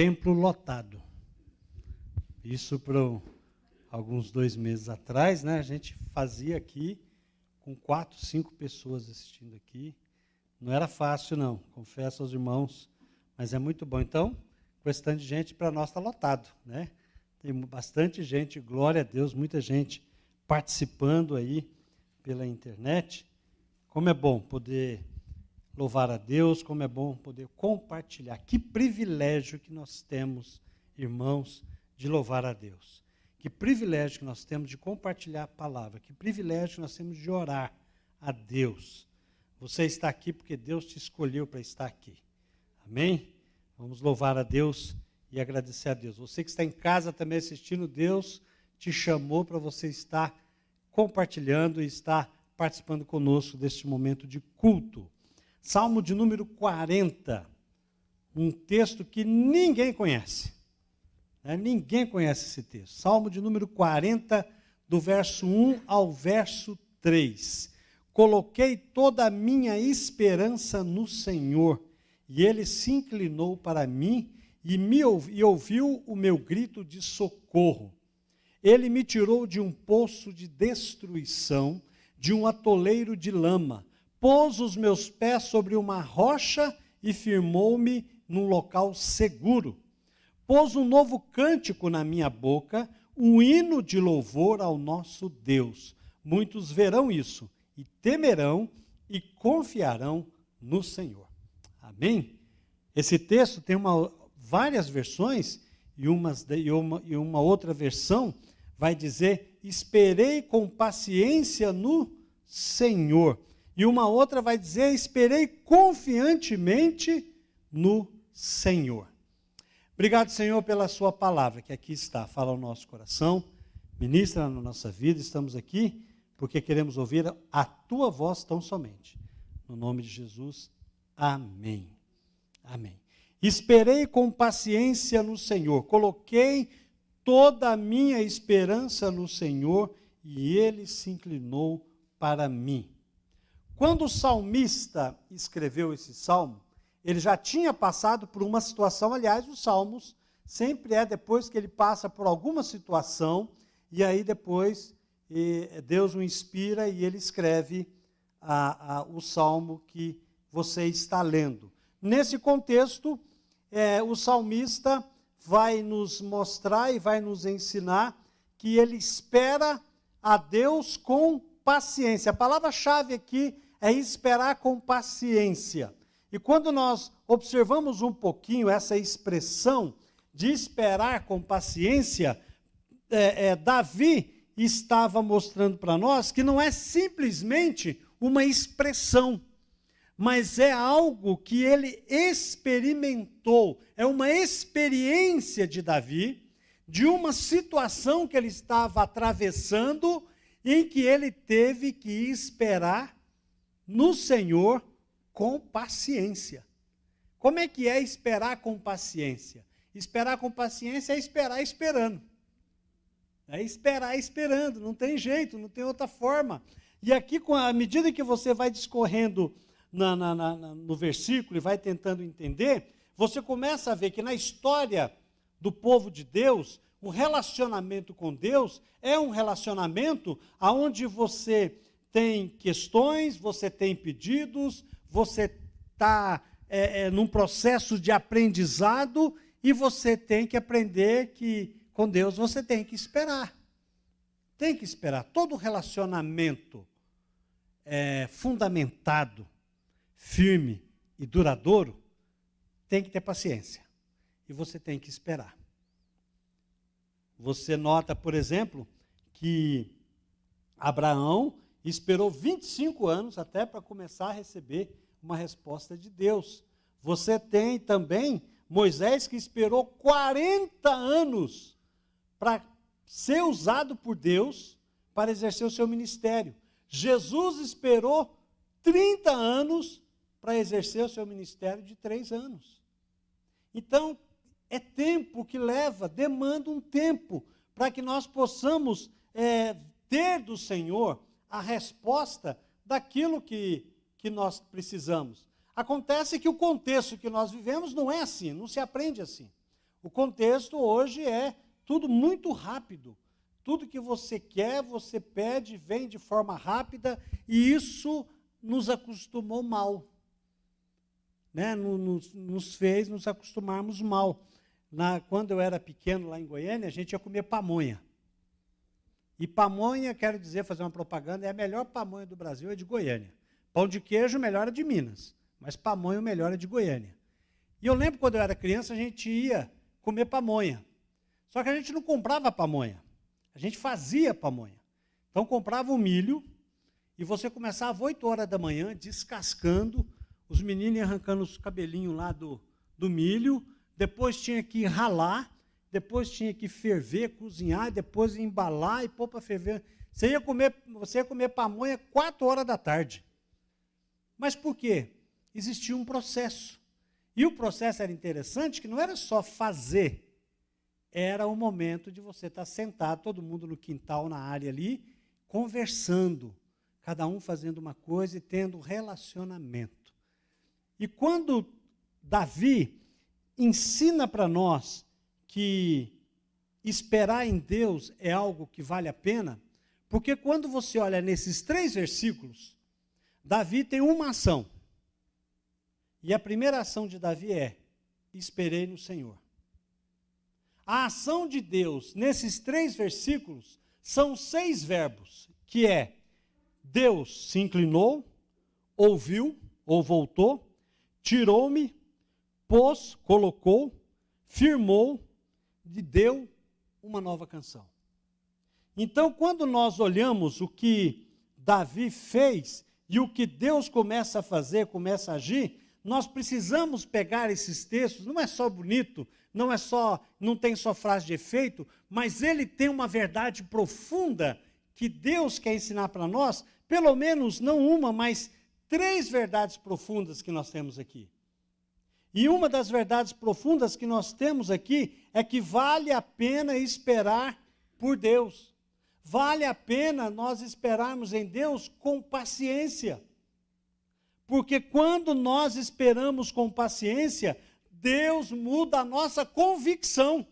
templo lotado. Isso por alguns 2 meses atrás, né? A gente fazia aqui com 4, 5 pessoas assistindo aqui. Não era fácil, não, confesso aos irmãos, mas é muito bom. Então, com esse tanto de gente, para nós está lotado, né? Tem bastante gente, glória a Deus, muita gente participando aí pela internet. Como é bom poder louvar a Deus, como é bom poder compartilhar. Que privilégio que nós temos, irmãos, de louvar a Deus. Que privilégio que nós temos de compartilhar a palavra. Que privilégio que nós temos de orar a Deus. Você está aqui porque Deus te escolheu para estar aqui. Amém? Vamos louvar a Deus e agradecer a Deus. Você que está em casa também assistindo, Deus te chamou para você estar compartilhando e estar participando conosco deste momento de culto. Salmo de número 40, um texto que ninguém conhece. Né? Ninguém conhece esse texto. Salmo de número 40, do verso 1 ao verso 3. Coloquei toda a minha esperança no Senhor, e Ele se inclinou para mim e ouviu o meu grito de socorro. Ele me tirou de um poço de destruição, de um atoleiro de lama, pôs os meus pés sobre uma rocha e firmou-me num local seguro. Pôs um novo cântico na minha boca, um hino de louvor ao nosso Deus. Muitos verão isso e temerão e confiarão no Senhor. Amém? Esse texto tem várias versões e uma outra versão vai dizer: esperei com paciência no Senhor. E uma outra vai dizer: esperei confiantemente no Senhor. Obrigado, Senhor, pela sua palavra, que aqui está, fala ao nosso coração, ministra na nossa vida. Estamos aqui porque queremos ouvir a tua voz tão somente. No nome de Jesus, amém. Amém. Esperei com paciência no Senhor, coloquei toda a minha esperança no Senhor, e Ele se inclinou para mim. Quando o salmista escreveu esse salmo, ele já tinha passado por uma situação. Aliás, os salmos sempre depois que ele passa por alguma situação, e aí depois Deus o inspira e ele escreve o salmo que você está lendo. Nesse contexto, o salmista vai nos mostrar e vai nos ensinar que ele espera a Deus com paciência. A palavra-chave aqui é esperar com paciência. E quando nós observamos um pouquinho essa expressão de esperar com paciência, Davi estava mostrando para nós que não é simplesmente uma expressão, mas é algo que ele experimentou, é uma experiência de Davi, de uma situação que ele estava atravessando, em que ele teve que esperar no Senhor com paciência. Como é que é esperar com paciência? Esperar com paciência é esperar esperando. É esperar esperando, não tem jeito, não tem outra forma. E aqui, à medida que você vai discorrendo no versículo e vai tentando entender, você começa a ver que na história do povo de Deus, o relacionamento com Deus é um relacionamento onde você tem questões, você tem pedidos, você está num processo de aprendizado e você tem que aprender que com Deus você tem que esperar. Tem que esperar. Todo relacionamento fundamentado, firme e duradouro tem que ter paciência. E você tem que esperar. Você nota, por exemplo, que Abraão esperou 25 anos até para começar a receber uma resposta de Deus. Você tem também Moisés, que esperou 40 anos para ser usado por Deus para exercer o seu ministério. Jesus esperou 30 anos para exercer o seu ministério de 3 anos. Então, é tempo que demanda um tempo para que nós possamos ter do Senhor a resposta daquilo que nós precisamos. Acontece que o contexto que nós vivemos não é assim, não se aprende assim. O contexto hoje é tudo muito rápido. Tudo que você quer, você pede, vem de forma rápida, e isso nos acostumou mal. Né? Nos fez nos acostumarmos mal. Quando eu era pequeno, lá em Goiânia, a gente ia comer pamonha. E pamonha, quero dizer, fazer uma propaganda, é a melhor pamonha do Brasil, é de Goiânia. Pão de queijo, o melhor é de Minas, mas pamonha, o melhor é de Goiânia. E eu lembro, quando eu era criança, a gente ia comer pamonha. Só que a gente não comprava pamonha, a gente fazia pamonha. Então, comprava o milho, e você começava às 8 horas da manhã, descascando, os meninos iam arrancando os cabelinhos lá do milho, depois tinha que ralar, depois tinha que ferver, cozinhar, depois embalar e pôr para ferver. Você ia comer pamonha 4 horas da tarde. Mas por quê? Existia um processo. E o processo era interessante, que não era só fazer, era o momento de você estar sentado, todo mundo no quintal, na área ali, conversando, cada um fazendo uma coisa e tendo relacionamento. E quando Davi ensina para nós que esperar em Deus é algo que vale a pena, porque quando você olha nesses 3 versículos, Davi tem uma ação. E a primeira ação de Davi é: esperei no Senhor. A ação de Deus nesses 3 versículos são 6 verbos, que é: Deus se inclinou, ouviu ou voltou, tirou-me, pôs, colocou, firmou, e deu uma nova canção. Então, quando nós olhamos o que Davi fez e o que Deus começa a fazer, começa a agir, nós precisamos pegar esses textos. Não é só bonito, não tem só frase de efeito, mas ele tem uma verdade profunda que Deus quer ensinar para nós, pelo menos não uma, mas 3 verdades profundas que nós temos aqui. E uma das verdades profundas que nós temos aqui é que vale a pena esperar por Deus. Vale a pena nós esperarmos em Deus com paciência. Porque quando nós esperamos com paciência, Deus muda a nossa convicção.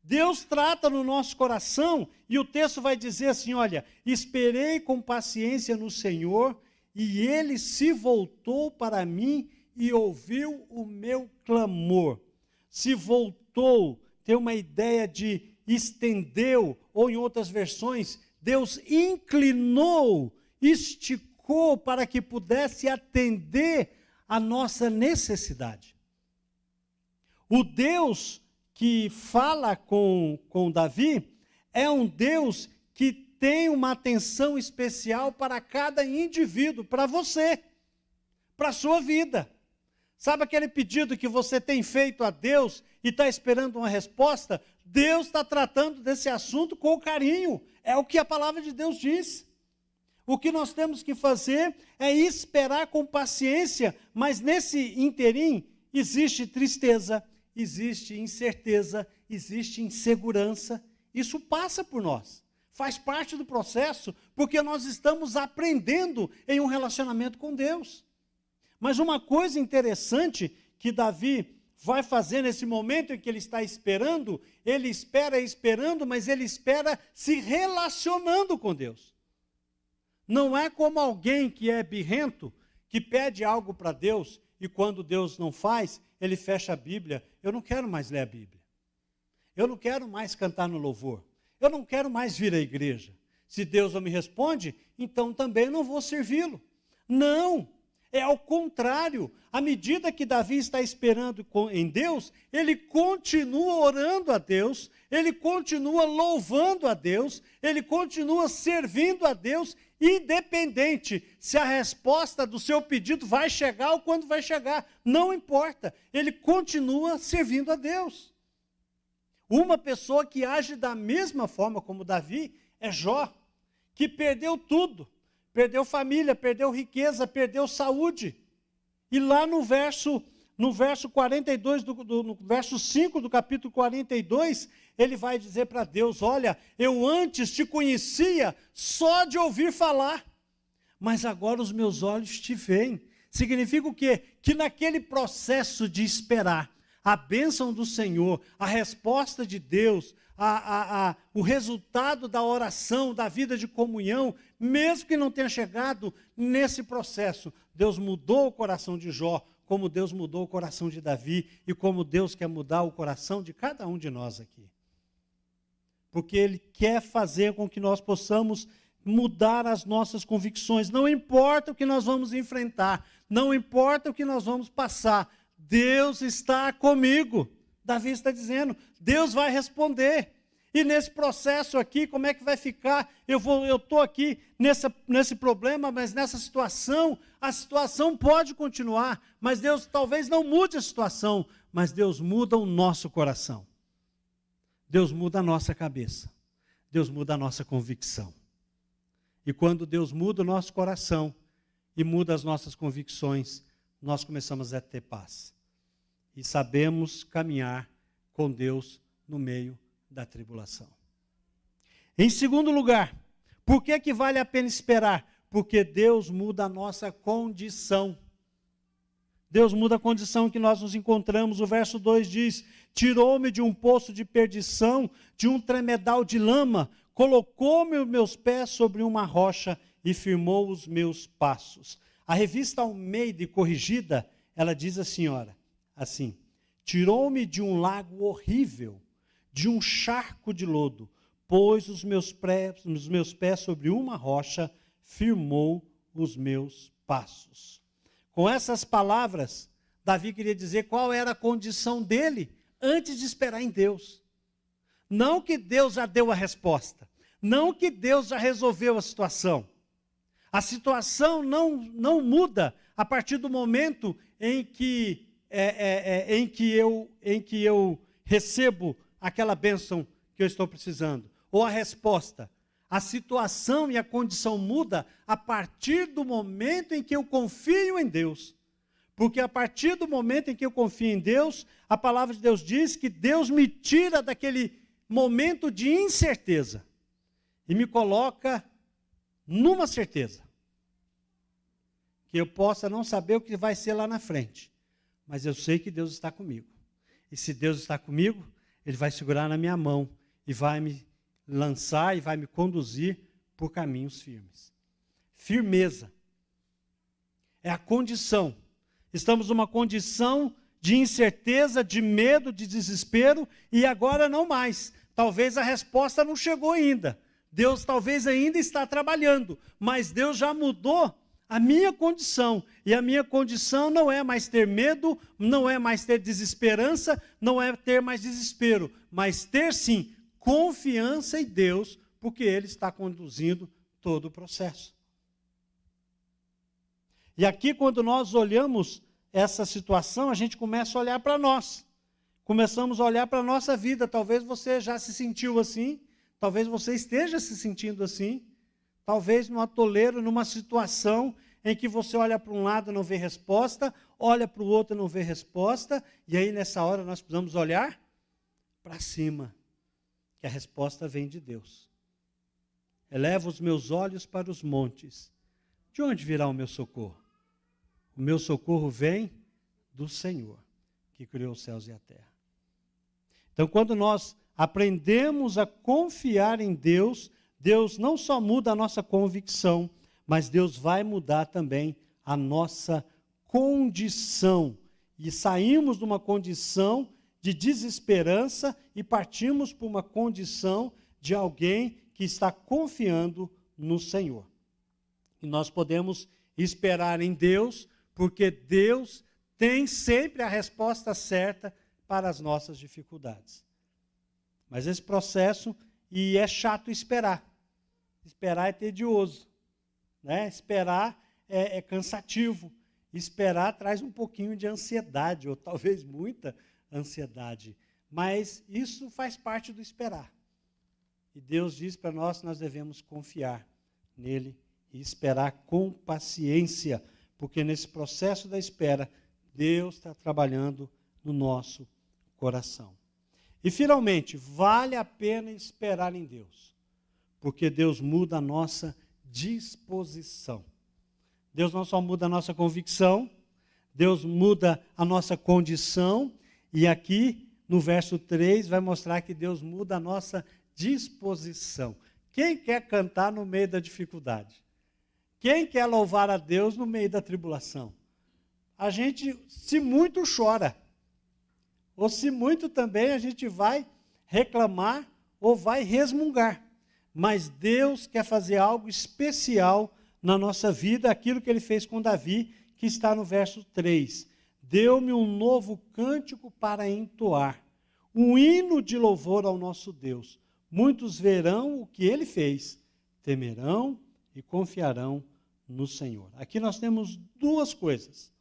Deus trata no nosso coração, e o texto vai dizer assim, olha, esperei com paciência no Senhor, e Ele se voltou para mim e ouviu o meu clamor. Se voltou, tem uma ideia de estendeu, ou em outras versões, Deus inclinou, esticou para que pudesse atender a nossa necessidade. O Deus que fala com Davi é um Deus que tem uma atenção especial para cada indivíduo, para você, para a sua vida. Sabe aquele pedido que você tem feito a Deus e está esperando uma resposta? Deus está tratando desse assunto com carinho. É o que a palavra de Deus diz. O que nós temos que fazer é esperar com paciência, mas nesse interim existe tristeza, existe incerteza, existe insegurança. Isso passa por nós. Faz parte do processo, porque nós estamos aprendendo em um relacionamento com Deus. Mas uma coisa interessante que Davi vai fazer nesse momento em que ele está esperando, ele espera esperando, mas ele espera se relacionando com Deus. Não é como alguém que é birrento, que pede algo para Deus, e quando Deus não faz, ele fecha a Bíblia. Eu não quero mais ler a Bíblia. Eu não quero mais cantar no louvor. Eu não quero mais vir à igreja. Se Deus não me responde, então também não vou servi-lo. Não. É ao contrário, à medida que Davi está esperando em Deus, ele continua orando a Deus, ele continua louvando a Deus, ele continua servindo a Deus, independente se a resposta do seu pedido vai chegar ou quando vai chegar, não importa, ele continua servindo a Deus. Uma pessoa que age da mesma forma como Davi é Jó, que perdeu tudo. Perdeu família, perdeu riqueza, perdeu saúde. E lá no verso 42, no verso 5 do capítulo 42, ele vai dizer para Deus, olha, eu antes te conhecia só de ouvir falar, mas agora os meus olhos te veem. Significa o quê? Que naquele processo de esperar, a bênção do Senhor, a resposta de Deus, o resultado da oração, da vida de comunhão, mesmo que não tenha chegado nesse processo, Deus mudou o coração de Jó, como Deus mudou o coração de Davi e como Deus quer mudar o coração de cada um de nós aqui. Porque Ele quer fazer com que nós possamos mudar as nossas convicções. Não importa o que nós vamos enfrentar, não importa o que nós vamos passar, Deus está comigo. Davi está dizendo, Deus vai responder. E nesse processo aqui, como é que vai ficar? Eu estou aqui nesse problema, mas nessa situação, a situação pode continuar, mas Deus talvez não mude a situação, mas Deus muda o nosso coração. Deus muda a nossa cabeça. Deus muda a nossa convicção. E quando Deus muda o nosso coração e muda as nossas convicções, nós começamos a ter paz. E sabemos caminhar com Deus no meio da tribulação. Em segundo lugar, por que vale a pena esperar? Porque Deus muda a nossa condição. Deus muda a condição em que nós nos encontramos. O verso 2 diz, tirou-me de um poço de perdição, de um tremedal de lama, colocou-me os meus pés sobre uma rocha e firmou os meus passos. A revista Almeida Corrigida, ela diz assim, tirou-me de um lago horrível, de um charco de lodo, pôs os meus pés sobre uma rocha, firmou os meus passos. Com essas palavras, Davi queria dizer qual era a condição dele antes de esperar em Deus. Não que Deus já deu a resposta, não que Deus já resolveu a situação. A situação não muda a partir do momento em que eu recebo aquela bênção que eu estou precisando, ou a resposta. A situação e a condição muda a partir do momento em que eu confio em Deus. Porque a partir do momento em que eu confio em Deus, a palavra de Deus diz que Deus me tira daquele momento de incerteza e me coloca numa certeza. Que eu possa não saber o que vai ser lá na frente, mas eu sei que Deus está comigo. E se Deus está comigo, Ele vai segurar na minha mão e vai me lançar e vai me conduzir por caminhos firmes. Firmeza é a condição. Estamos numa condição de incerteza, de medo, de desespero, e agora não mais. Talvez a resposta não chegou ainda. Deus talvez ainda está trabalhando, mas Deus já mudou a minha condição. E a minha condição não é mais ter medo, não é mais ter desesperança, não é ter mais desespero, mas ter sim confiança em Deus, porque Ele está conduzindo todo o processo. E aqui, quando nós olhamos essa situação, a gente começa a olhar para nós. Começamos a olhar para a nossa vida. Talvez você já se sentiu assim, talvez você esteja se sentindo assim, talvez num atoleiro, numa situação em que você olha para um lado e não vê resposta, olha para o outro e não vê resposta, e aí nessa hora nós precisamos olhar para cima, que a resposta vem de Deus. Elevo os meus olhos para os montes. De onde virá o meu socorro? O meu socorro vem do Senhor, que criou os céus e a terra. Então, quando nós aprendemos a confiar em Deus, Deus não só muda a nossa convicção, mas Deus vai mudar também a nossa condição. E saímos de uma condição de desesperança e partimos para uma condição de alguém que está confiando no Senhor. E nós podemos esperar em Deus, porque Deus tem sempre a resposta certa para as nossas dificuldades. Mas esse processo, e é chato esperar. Esperar é tedioso, né? Esperar é cansativo. Esperar traz um pouquinho de ansiedade, ou talvez muita ansiedade. Mas isso faz parte do esperar. E Deus diz para nós que nós devemos confiar nele e esperar com paciência, porque nesse processo da espera, Deus está trabalhando no nosso coração. E finalmente, vale a pena esperar em Deus, porque Deus muda a nossa disposição. Deus não só muda a nossa convicção, Deus muda a nossa condição, E aqui, no verso 3, vai mostrar que Deus muda a nossa disposição. Quem quer cantar no meio da dificuldade? Quem quer louvar a Deus no meio da tribulação? A gente, se muito, chora. Ou se muito também, a gente vai reclamar ou vai resmungar. Mas Deus quer fazer algo especial na nossa vida, aquilo que Ele fez com Davi, que está no verso 3. Deu-me um novo cântico para entoar, um hino de louvor ao nosso Deus. Muitos verão o que Ele fez, temerão e confiarão no Senhor. Aqui nós temos duas coisas,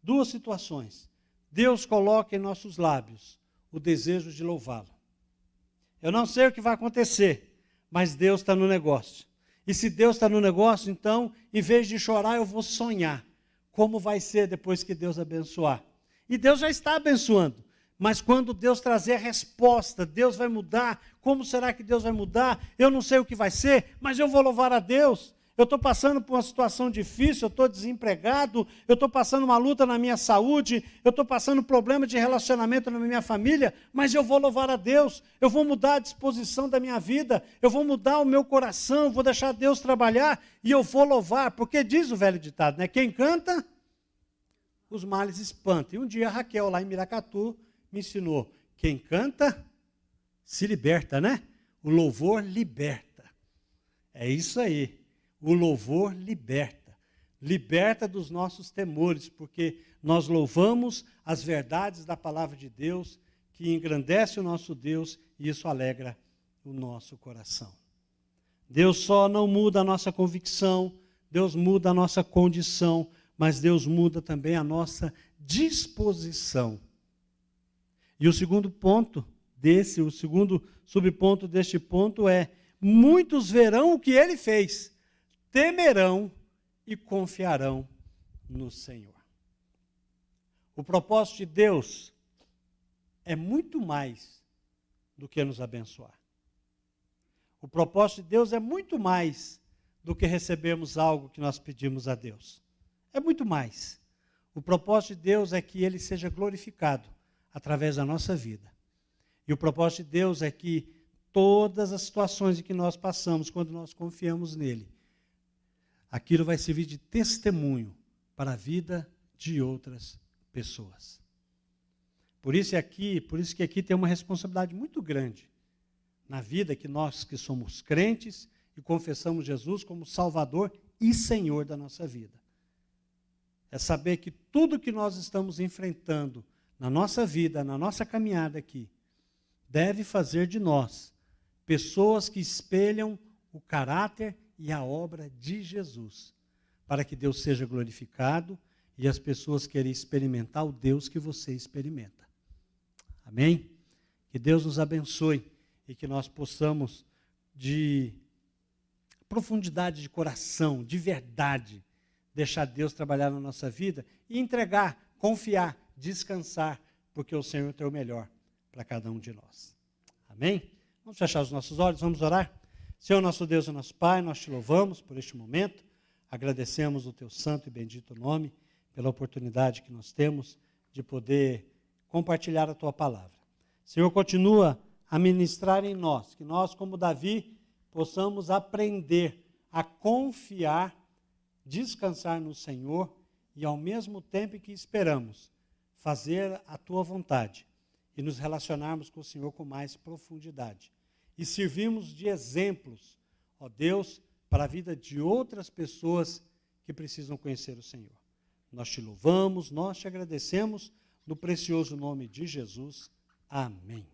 duas situações. Deus coloca em nossos lábios o desejo de louvá-lo. Eu não sei o que vai acontecer, mas Deus está no negócio. E se Deus está no negócio, então, em vez de chorar, eu vou sonhar como vai ser depois que Deus abençoar. E Deus já está abençoando. Mas quando Deus trazer a resposta, Deus vai mudar. Como será que Deus vai mudar? Eu não sei o que vai ser, mas eu vou louvar a Deus. Eu estou passando por uma situação difícil, eu estou desempregado, eu estou passando uma luta na minha saúde, eu estou passando problema de relacionamento na minha família, mas eu vou louvar a Deus, eu vou mudar a disposição da minha vida, eu vou mudar o meu coração, eu vou deixar Deus trabalhar e eu vou louvar, porque diz o velho ditado, né? Quem canta, os males espanta. E um dia a Raquel, lá em Miracatu, me ensinou, quem canta, se liberta, né? O louvor liberta. É isso aí. O louvor liberta. Liberta dos nossos temores, porque nós louvamos as verdades da palavra de Deus, que engrandece o nosso Deus, e isso alegra o nosso coração. Deus só não muda a nossa convicção, Deus muda a nossa condição, mas Deus muda também a nossa disposição. E o segundo ponto o segundo subponto deste ponto é: muitos verão o que Ele fez, temerão e confiarão no Senhor. O propósito de Deus é muito mais do que nos abençoar. O propósito de Deus é muito mais do que recebermos algo que nós pedimos a Deus. É muito mais. O propósito de Deus é que Ele seja glorificado através da nossa vida. E o propósito de Deus é que todas as situações em que nós passamos, quando nós confiamos nele, aquilo vai servir de testemunho para a vida de outras pessoas. Por isso que aqui tem uma responsabilidade muito grande na vida que nós que somos crentes e confessamos Jesus como Salvador e Senhor da nossa vida. É saber que tudo que nós estamos enfrentando na nossa vida, na nossa caminhada aqui, deve fazer de nós pessoas que espelham o caráter e a obra de Jesus, para que Deus seja glorificado e as pessoas queiram experimentar o Deus que você experimenta. Amém? Que Deus nos abençoe e que nós possamos, de profundidade de coração, de verdade, deixar Deus trabalhar na nossa vida e entregar, confiar, descansar, porque o Senhor tem o melhor para cada um de nós. Amém? Vamos fechar os nossos olhos, vamos orar? Senhor, nosso Deus e nosso Pai, nós te louvamos por este momento, agradecemos o teu santo e bendito nome, pela oportunidade que nós temos de poder compartilhar a tua palavra. Senhor, continua a ministrar em nós, que nós, como Davi, possamos aprender a confiar, descansar no Senhor e, ao mesmo tempo que esperamos, fazer a tua vontade e nos relacionarmos com o Senhor com mais profundidade. E servirmos de exemplos, ó Deus, para a vida de outras pessoas que precisam conhecer o Senhor. Nós te louvamos, nós te agradecemos, no precioso nome de Jesus. Amém.